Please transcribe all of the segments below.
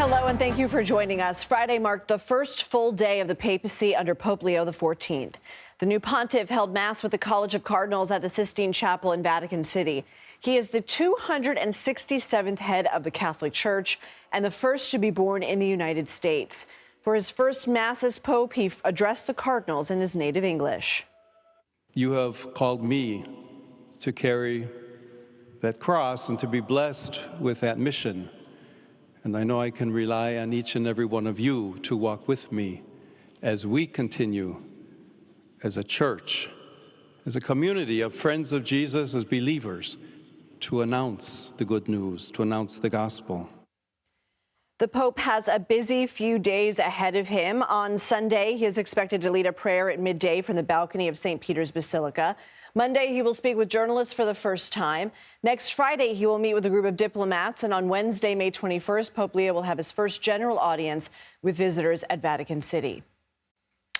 Hello, and thank you for joining us. Friday marked the first full day of the papacy under Pope Leo XIV. The new pontiff held Mass with the College of Cardinals at the Sistine Chapel in Vatican City. He is the 267th head of the Catholic Church and the first to be born in the United States. For his first Mass as Pope, he addressed the Cardinals in his native English. You have called me to carry that cross and to be blessed with that mission. And I know I can rely on each and every one of you to walk with me as we continue as a church, as a community of friends of Jesus, as believers, to announce the good news, to announce the gospel. The Pope has a busy few days ahead of him. On Sunday, he is expected to lead a prayer at midday from the balcony of St. Peter's Basilica. Monday, he will speak with journalists for the first time. Next Friday, he will meet with a group of diplomats. And on Wednesday, May 21st, Pope Leo will have his first general audience with visitors at Vatican City.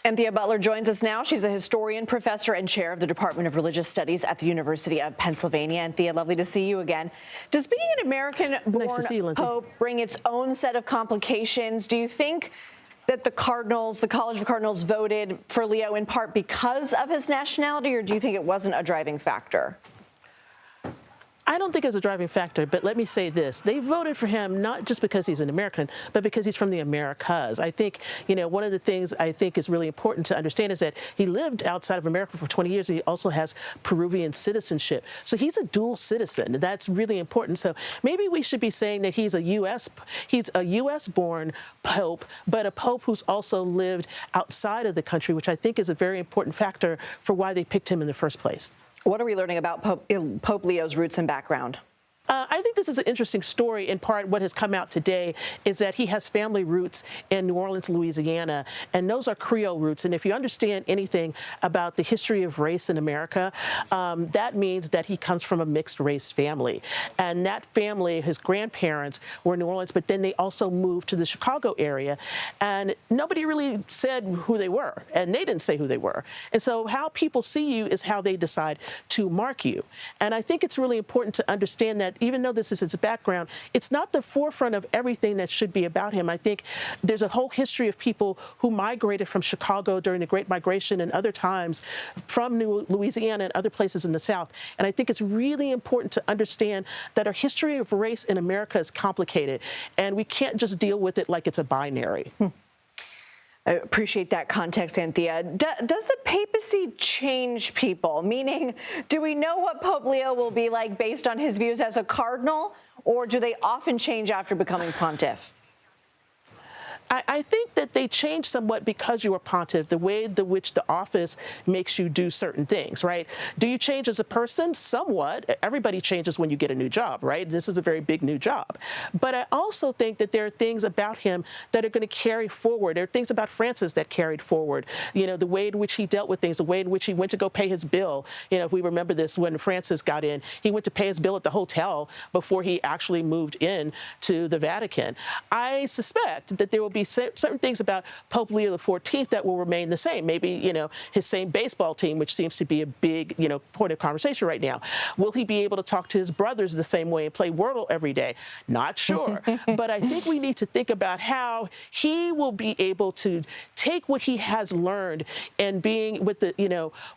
Anthea Butler joins us now. She's a historian, professor, and chair of the Department of Religious Studies at the University of Pennsylvania. Anthea, lovely to see you again. Does being an American-born Pope bring its own set of complications? Do you think that the Cardinals, the College of Cardinals, voted for Leo in part because of his nationality, or do you think it wasn't a driving factor? I don't think it's a driving factor, but let me say this. They voted for him not just because he's an American, but because he's from the Americas. I think, one of the things I think is really important to understand is that he lived outside of America for 20 years. He also has Peruvian citizenship. So he's a dual citizen. That's really important. So maybe we should be saying that he's a U.S.-born Pope, but a Pope who's also lived outside of the country, which I think is a very important factor for why they picked him in the first place. What are we learning about Pope Leo's roots and background? I think this is an interesting story. In part, what has come out today is that he has family roots in New Orleans, Louisiana, and those are Creole roots. And if you understand anything about the history of race in America, that means that he comes from a mixed race family. And that family, his grandparents were in New Orleans, but then they also moved to the Chicago area. And nobody really said who they were, and they didn't say who they were. And so how people see you is how they decide to mark you. And I think it's really important to understand that even though this is his background, it's not the forefront of everything that should be about him. I think there's a whole history of people who migrated from Chicago during the Great Migration and other times from Louisiana and other places in the South. And I think it's really important to understand that our history of race in America is complicated, and we can't just deal with it like it's a binary. I appreciate that context, Anthea. Does the papacy change people? Meaning, do we know what Pope Leo will be like based on his views as a cardinal, or do they often change after becoming pontiff? I think that they change somewhat because you are pontiff, the way in which the office makes you do certain things, right? Do you change as a person? Somewhat. Everybody changes when you get a new job, right? This is a very big new job. But I also think that there are things about him that are going to carry forward. There are things about Francis that carried forward. The way in which he dealt with things, the way in which he went to go pay his bill. If we remember this, when Francis got in, he went to pay his bill at the hotel before he actually moved in to the Vatican. I suspect that there will be certain things about Pope Leo XIV that will remain the same. Maybe, his same baseball team, which seems to be a big, point of conversation right now. Will he be able to talk to his brothers the same way and play Wordle every day? Not sure. But I think we need to think about how he will be able to take what he has learned and being with the,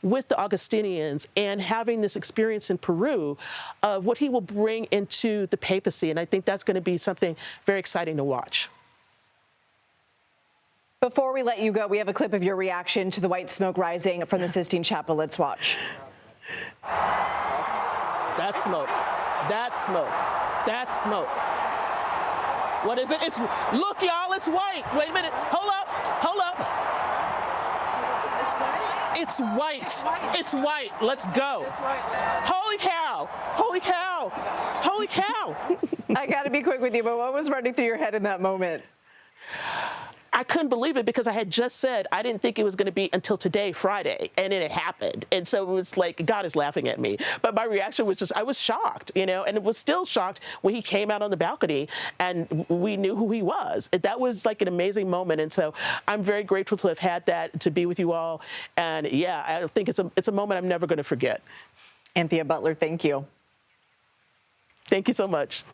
with the Augustinians and having this experience in Peru of what he will bring into the papacy. And I think that's going to be something very exciting to watch. Before we let you go, we have a clip of your reaction to the white smoke rising from the Sistine Chapel. Let's watch. That's smoke. That's smoke. That's smoke. What is it? Look, y'all, it's white. Wait a minute. Hold up. Hold up. It's white. It's white. Let's go. Holy cow. Holy cow. Holy cow. I got to be quick with you, but what was running through your head in that moment? I couldn't believe it because I had just said I didn't think it was going to be until today, Friday, and then it happened. And so it was like, God is laughing at me. But my reaction was just, I was shocked, and it was still shocked when he came out on the balcony and we knew who he was. That was like an amazing moment. And so I'm very grateful to have had that, to be with you all. And yeah, I think it's a moment I'm never going to forget. Anthea Butler, thank you. Thank you so much.